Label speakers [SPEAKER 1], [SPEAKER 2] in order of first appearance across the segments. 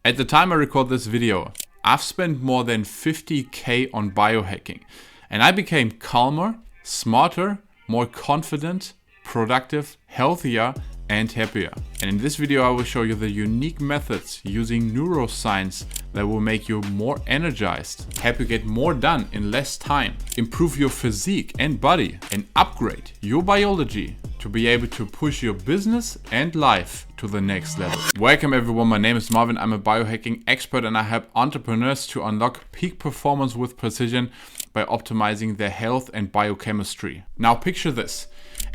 [SPEAKER 1] At the time I record this video, I've spent more than 50k on biohacking, and I became calmer, smarter, more confident, productive, healthier, and happier. And in this video I will show you the unique methods using neuroscience that will make you more energized, help you get more done in less time, improve your physique and body, and upgrade your biology to be able to push your business and life to the next level. Welcome everyone, my name is Marvin. I'm a biohacking expert and I help entrepreneurs to unlock peak performance with precision by optimizing their health and biochemistry. Now picture this.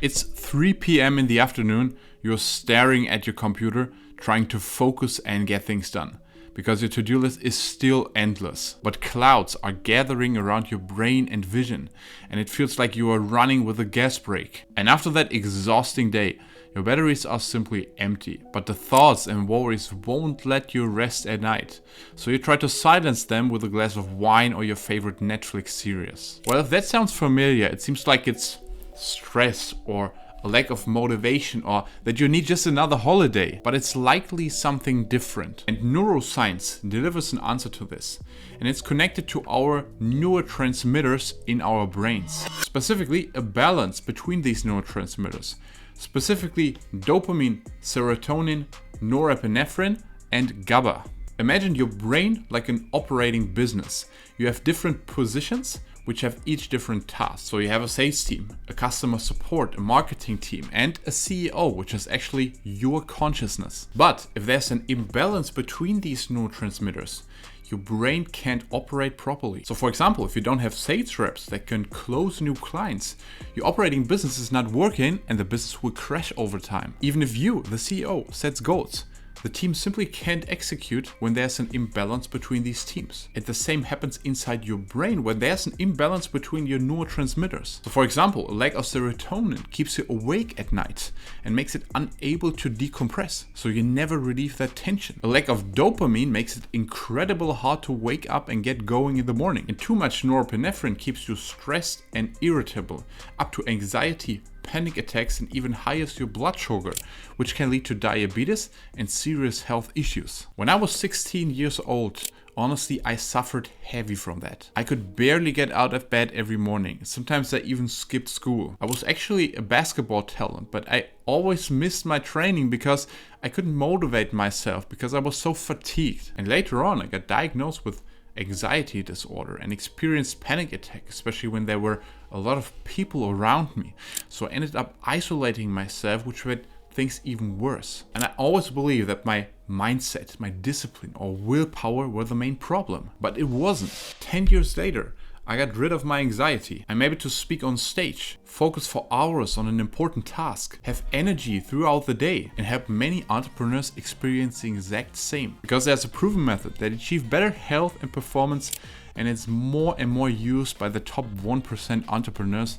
[SPEAKER 1] It's 3 p.m. in the afternoon. You're staring at your computer, trying to focus and get things done, because your to-do list is still endless. But clouds are gathering around your brain and vision, and it feels like you are running with a gas brake. And after that exhausting day, your batteries are simply empty, but the thoughts and worries won't let you rest at night. So you try to silence them with a glass of wine or your favorite Netflix series. Well, if that sounds familiar, it seems like it's stress or a lack of motivation, or that you need just another holiday, but it's likely something different. And neuroscience delivers an answer to this, and it's connected to our neurotransmitters in our brains. Specifically, a balance between these neurotransmitters, specifically dopamine, serotonin, norepinephrine, and GABA. Imagine your brain like an operating business. You have different positions which have each different tasks. So you have a sales team, a customer support, a marketing team, and a CEO, which is actually your consciousness. But if there's an imbalance between these neurotransmitters, your brain can't operate properly. So for example, if you don't have sales reps that can close new clients, your operating business is not working and the business will crash over time. Even if you, the CEO, sets goals, the team simply can't execute when there's an imbalance between these teams. And the same happens inside your brain when there's an imbalance between your neurotransmitters. So for example, a lack of serotonin keeps you awake at night and makes it unable to decompress, so you never relieve that tension. A lack of dopamine makes it incredibly hard to wake up and get going in the morning. And too much norepinephrine keeps you stressed and irritable, up to anxiety, panic attacks, and even highs your blood sugar, which can lead to diabetes and serious health issues. When I was 16 years old, honestly, I suffered heavy from that. I could barely get out of bed every morning. Sometimes I even skipped school. I was actually a basketball talent, but I always missed my training because I couldn't motivate myself because I was so fatigued. And later on, I got diagnosed with anxiety disorder and experienced panic attack, especially when there were a lot of people around me. So I ended up isolating myself, which made things even worse. And I always believed that my mindset, my discipline or willpower were the main problem, but it wasn't. 10 years later, I got rid of my anxiety. I'm able to speak on stage, focus for hours on an important task, have energy throughout the day, and help many entrepreneurs experience the exact same. Because there's a proven method that achieves better health and performance, and it's more and more used by the top 1% entrepreneurs,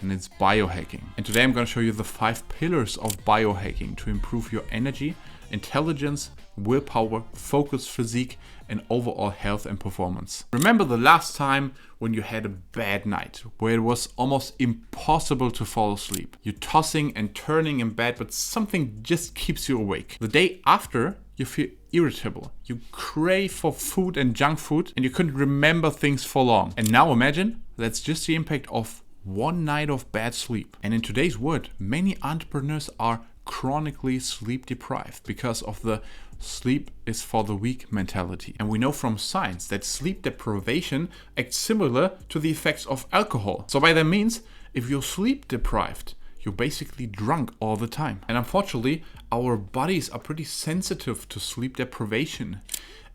[SPEAKER 1] and it's biohacking. And today I'm going to show you the 5 pillars of biohacking to improve your energy, intelligence, willpower, focus, physique, and overall health and performance. Remember the last time when you had a bad night, where it was almost impossible to fall asleep. You're tossing and turning in bed, but something just keeps you awake. The day after, you feel irritable. You crave for food and junk food, and you couldn't remember things for long. And now imagine that's just the impact of one night of bad sleep. And in today's world, many entrepreneurs are chronically sleep deprived because of the sleep is for the weak mentality. And we know from science that sleep deprivation acts similar to the effects of alcohol. So by that means, if you're sleep deprived, you're basically drunk all the time. And unfortunately, our bodies are pretty sensitive to sleep deprivation.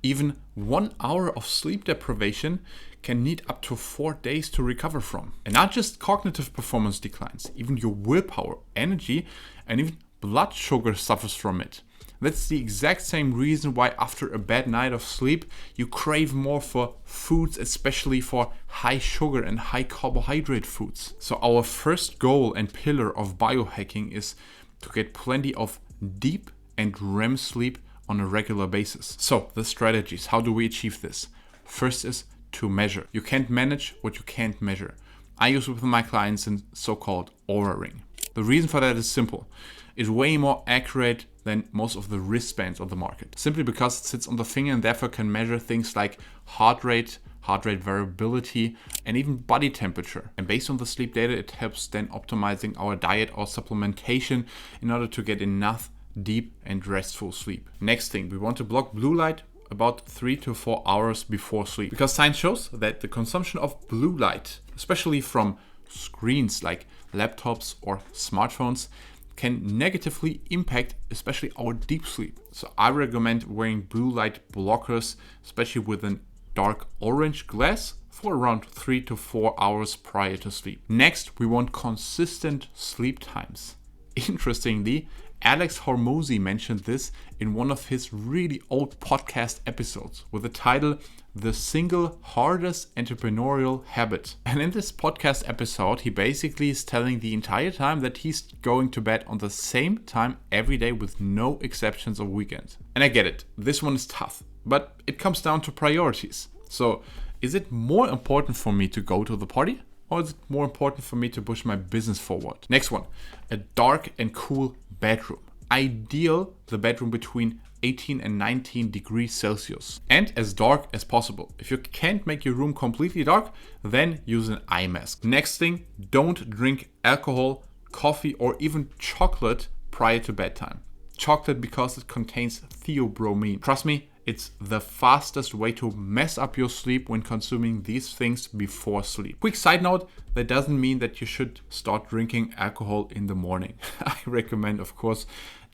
[SPEAKER 1] Even 1 hour of sleep deprivation can need up to 4 days to recover from. And not just cognitive performance declines, even your willpower, energy, and even blood sugar suffers from it. That's the exact same reason why after a bad night of sleep, you crave more for foods, especially for high sugar and high carbohydrate foods. So our first goal and pillar of biohacking is to get plenty of deep and REM sleep on a regular basis. So the strategies, how do we achieve this? First is to measure. You can't manage what you can't measure. I use with my clients a so-called Oura ring. The reason for that is simple. It's way more accurate than most of the wristbands on the market, simply because it sits on the finger and therefore can measure things like heart rate variability, and even body temperature. And based on the sleep data, it helps then optimizing our diet or supplementation in order to get enough deep and restful sleep. Next thing, we want to block blue light about 3 to 4 hours before sleep, because science shows that the consumption of blue light, especially from screens like laptops or smartphones, can negatively impact especially our deep sleep. So I recommend wearing blue light blockers, especially with an dark orange glass, for around 3 to 4 hours prior to sleep. Next, we want consistent sleep times. Interestingly, Alex Hormozi mentioned this in one of his really old podcast episodes with the title The Single Hardest Entrepreneurial Habit. And in this podcast episode, he basically is telling the entire time that he's going to bed on the same time every day with no exceptions of weekends. And I get it, this one is tough, but it comes down to priorities. So is it more important for me to go to the party, or is it more important for me to push my business forward? Next one, a dark and cool bedroom. Ideal the bedroom between 18 and 19 degrees Celsius and as dark as possible. If you can't make your room completely dark, then use an eye mask. Next thing, don't drink alcohol, coffee, or even chocolate prior to bedtime. Chocolate because it contains theobromine. Trust me, it's the fastest way to mess up your sleep when consuming these things before sleep. Quick side note, that doesn't mean that you should start drinking alcohol in the morning. I recommend, of course,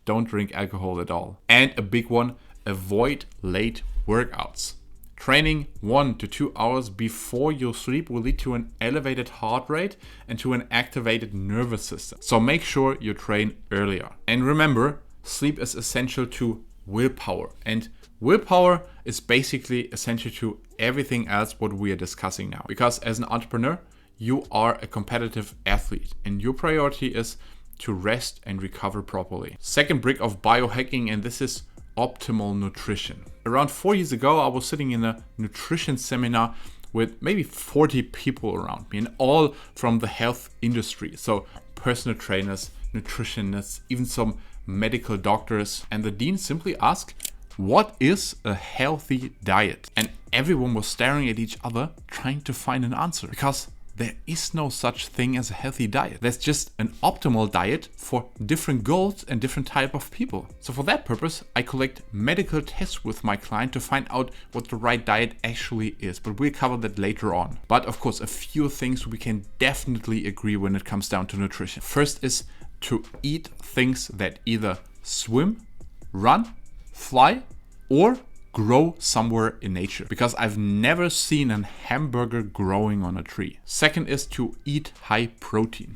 [SPEAKER 1] don't drink alcohol at all. And a big one, avoid late workouts. Training 1 to 2 hours before your sleep will lead to an elevated heart rate and to an activated nervous system. So make sure you train earlier. And remember, sleep is essential to willpower. And willpower is basically essential to everything else what we are discussing now. Because as an entrepreneur, you are a competitive athlete and your priority is to rest and recover properly. Second brick of biohacking, and this is optimal nutrition. Around 4 years ago, I was sitting in a nutrition seminar with maybe 40 people around me, and all from the health industry. So personal trainers, nutritionists, even some medical doctors. And the dean simply asked, what is a healthy diet? And everyone was staring at each other trying to find an answer, because there is no such thing as a healthy diet. There's just an optimal diet for different goals and different type of people. So for that purpose, I collect medical tests with my client to find out what the right diet actually is. But we'll cover that later on. But of course, a few things we can definitely agree when it comes down to nutrition. First is to eat things that either swim, run, fly, or grow somewhere in nature, because I've never seen a hamburger growing on a tree. Second is to eat high protein.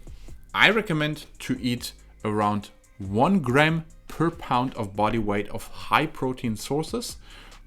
[SPEAKER 1] I recommend to eat around 1 gram per pound of body weight of high protein sources.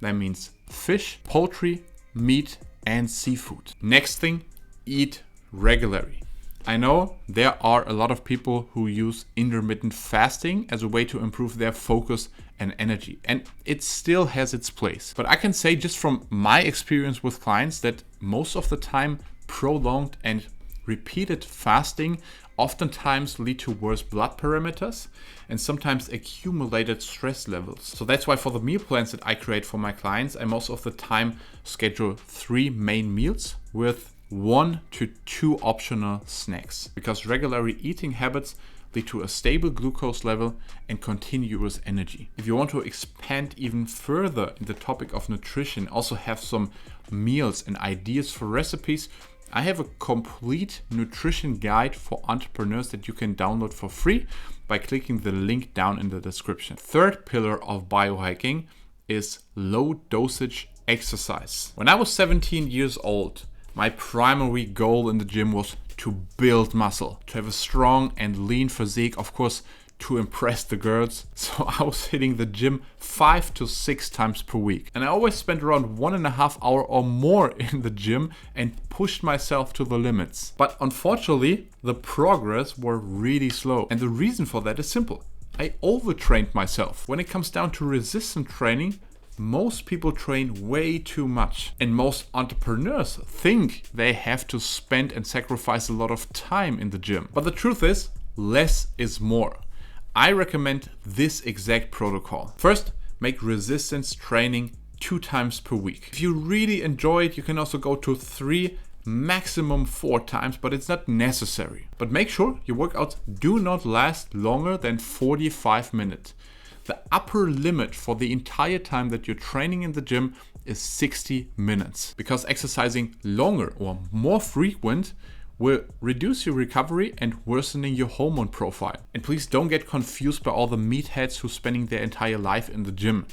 [SPEAKER 1] That means fish, poultry, meat, and seafood. Next thing, eat regularly. I know there are a lot of people who use intermittent fasting as a way to improve their focus and energy, and it still has its place. But I can say just from my experience with clients that most of the time prolonged and repeated fasting oftentimes lead to worse blood parameters and sometimes accumulated stress levels. So that's why for the meal plans that I create for my clients, I most of the time schedule 3 main meals with 1 to 2 optional snacks, because regular eating habits lead to a stable glucose level and continuous energy. If you want to expand even further in the topic of nutrition, also have some meals and ideas for recipes, I have a complete nutrition guide for entrepreneurs that you can download for free by clicking the link down in the description. Third pillar of biohacking is low dosage exercise. When I was 17 years old, my primary goal in the gym was to build muscle, to have a strong and lean physique, of course, to impress the girls. So I was hitting the gym 5 to 6 times per week. And I always spent around 1.5 hours or more in the gym and pushed myself to the limits. But unfortunately, the progress were really slow. And the reason for that is simple. I overtrained myself. When it comes down to resistance training, most people train way too much, and most entrepreneurs think they have to spend and sacrifice a lot of time in the gym. But the truth is, less is more. I recommend this exact protocol. First, make resistance training 2 times per week. If you really enjoy it, you can also go to 3, maximum 4 times, but it's not necessary. But make sure your workouts do not last longer than 45 minutes. The upper limit for the entire time that you're training in the gym is 60 minutes. Because exercising longer or more frequent will reduce your recovery and worsening your hormone profile. And please don't get confused by all the meatheads who are spending their entire life in the gym.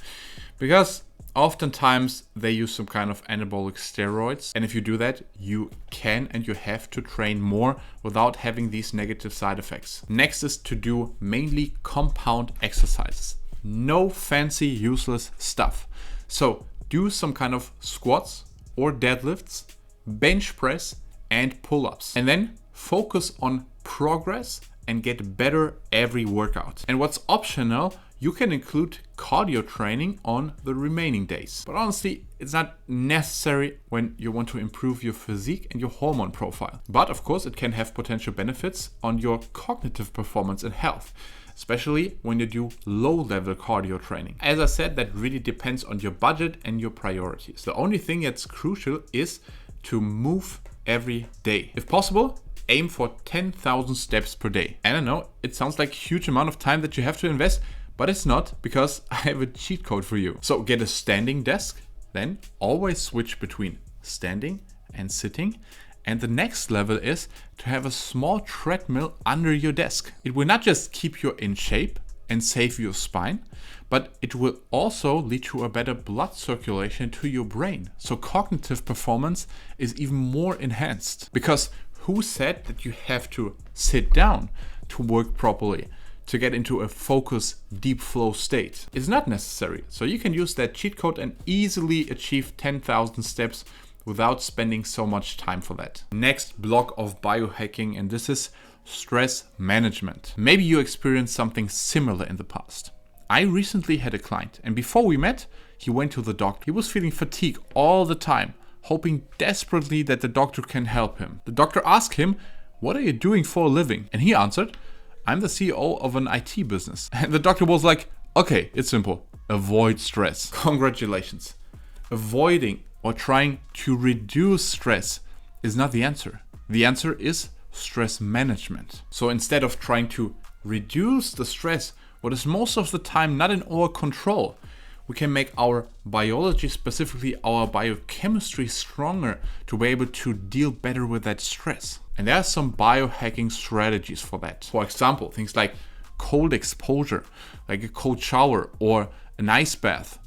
[SPEAKER 1] Because oftentimes they use some kind of anabolic steroids. And if you do that, you can and you have to train more without having these negative side effects. Next is to do mainly compound exercises. No fancy useless stuff. So do some kind of squats or deadlifts, bench press, and pull-ups. And then focus on progress and get better every workout. And what's optional, you can include cardio training on the remaining days. But honestly, it's not necessary when you want to improve your physique and your hormone profile. But of course, it can have potential benefits on your cognitive performance and health, especially when you do low-level cardio training. As I said, that really depends on your budget and your priorities. The only thing that's crucial is to move every day. If possible, aim for 10,000 steps per day. And I know it sounds like a huge amount of time that you have to invest, but it's not, because I have a cheat code for you. So get a standing desk, then always switch between standing and sitting. And the next level is to have a small treadmill under your desk. It will not just keep you in shape and save your spine, but it will also lead to a better blood circulation to your brain. So cognitive performance is even more enhanced. Because who said that you have to sit down to work properly, to get into a focus, deep flow state? It's not necessary. So you can use that cheat code and easily achieve 10,000 steps without spending so much time for that. Next block of biohacking, and this is stress management. Maybe you experienced something similar in the past. I recently had a client, and before we met, he went to the doctor. He was feeling fatigue all the time, hoping desperately that the doctor can help him. The doctor asked him, "What are you doing for a living?" And he answered, "I'm the CEO of an IT business." And the doctor was like, "Okay, it's simple. Avoid stress." Congratulations. Avoiding or trying to reduce stress is not the answer. The answer is stress management. So instead of trying to reduce the stress, what is most of the time not in our control, we can make our biology, specifically our biochemistry, stronger to be able to deal better with that stress. And there are some biohacking strategies for that. For example, things like cold exposure, like a cold shower or an ice bath.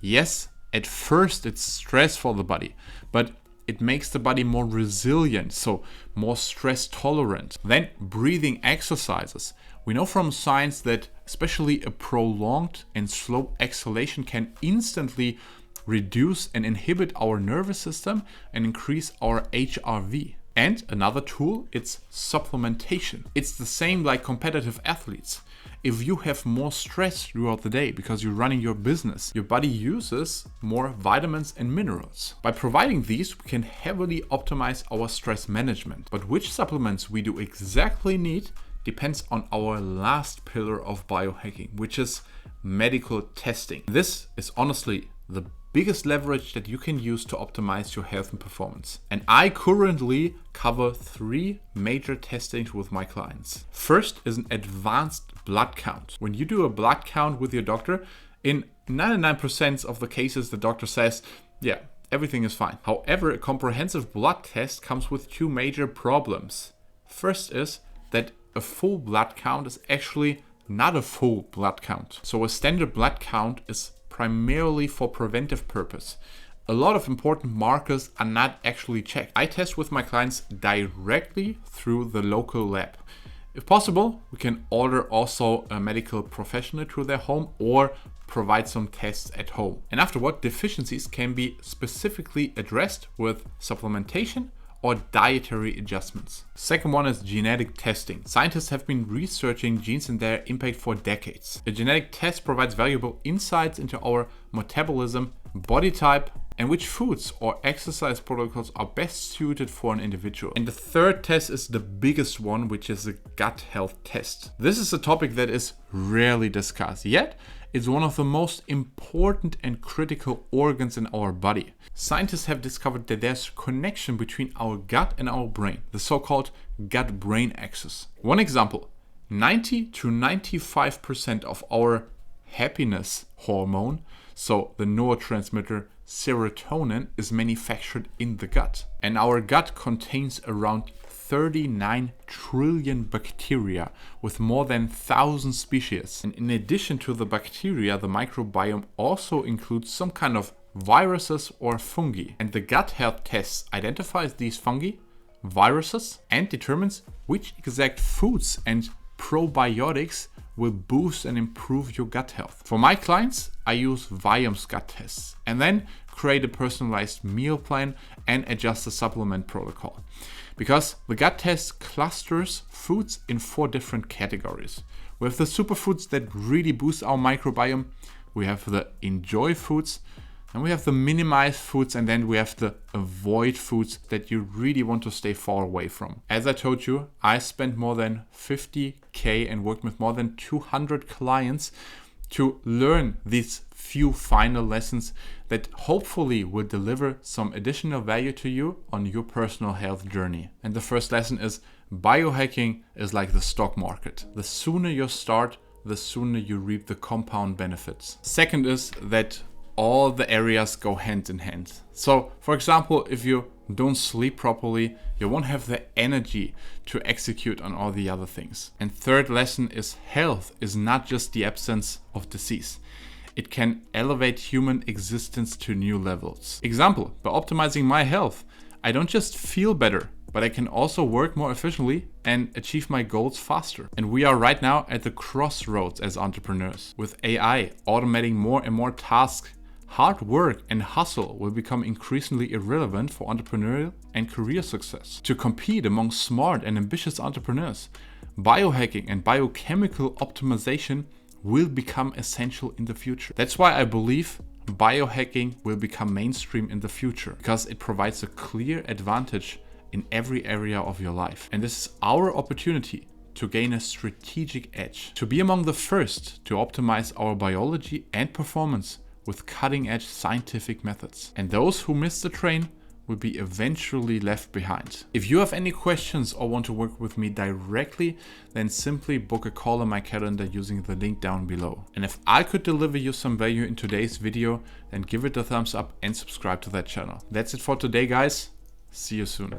[SPEAKER 1] Yes, at first it's stress for the body, but it makes the body more resilient, so more stress tolerant. Then breathing exercises. We know from science that especially a prolonged and slow exhalation can instantly reduce and inhibit our nervous system and increase our HRV. And another tool, it's supplementation. It's the same like competitive athletes. If you have more stress throughout the day because you're running your business, your body uses more vitamins and minerals. By providing these, we can heavily optimize our stress management. But which supplements we do exactly need depends on our last pillar of biohacking, which is medical testing. This is honestly the biggest leverage that you can use to optimize your health and performance. And I currently cover 3 major testings with my clients. First is an advanced blood count. When you do a blood count with your doctor, in 99% of the cases, the doctor says, yeah, everything is fine. However, a comprehensive blood test comes with 2 major problems. First is that a full blood count is actually not a full blood count. So a standard blood count is primarily for preventive purpose. A lot of important markers are not actually checked. I test with my clients directly through the local lab. If possible, we can order also a medical professional to their home or provide some tests at home. And afterward, deficiencies can be specifically addressed with supplementation or dietary adjustments. Second one is genetic testing. Scientists have been researching genes and their impact for decades. A genetic test provides valuable insights into our metabolism, body type, and which foods or exercise protocols are best suited for an individual. And the third test is the biggest one, which is the gut health test. This is a topic that is rarely discussed, yet it's one of the most important and critical organs in our body. Scientists have discovered that there's a connection between our gut and our brain, the so-called gut-brain axis. One example, 90 to 95% of our happiness hormone, so the neurotransmitter serotonin, is manufactured in the gut. And our gut contains around 39 trillion bacteria with more than 1,000 species. And in addition to the bacteria, the microbiome also includes some kind of viruses or fungi. And the gut health test identifies these fungi, viruses, and determines which exact foods and probiotics will boost and improve your gut health. For my clients, I use Viom's gut tests and then create a personalized meal plan and adjust the supplement protocol. Because the gut test clusters foods in 4 different categories. We have the superfoods that really boost our microbiome, we have the enjoy foods, and we have the minimize foods, and then we have the avoid foods that you really want to stay far away from. As I told you, I spent more than 50K and worked with more than 200 clients to learn these few final lessons that hopefully will deliver some additional value to you on your personal health journey. And the first lesson is biohacking is like the stock market. The sooner you start, the sooner you reap the compound benefits. Second is that all the areas go hand in hand. So, for example, if you don't sleep properly, you won't have the energy to execute on all the other things. And third lesson is health is not just the absence of disease. It can elevate human existence to new levels. Example, by optimizing my health, I don't just feel better, but I can also work more efficiently and achieve my goals faster. And we are right now at the crossroads as entrepreneurs. With AI automating more and more tasks, hard work and hustle will become increasingly irrelevant for entrepreneurial and career success. To compete among smart and ambitious entrepreneurs, biohacking and biochemical optimization will become essential in the future. That's why I believe biohacking will become mainstream in the future, because it provides a clear advantage in every area of your life. And this is our opportunity to gain a strategic edge, to be among the first to optimize our biology and performance with cutting-edge scientific methods. And those who miss the train will be eventually left behind. If you have any questions or want to work with me directly, then simply book a call on my calendar using the link down below. And if I could deliver you some value in today's video, then give it a thumbs up and subscribe to that channel. That's it for today, guys. See you soon.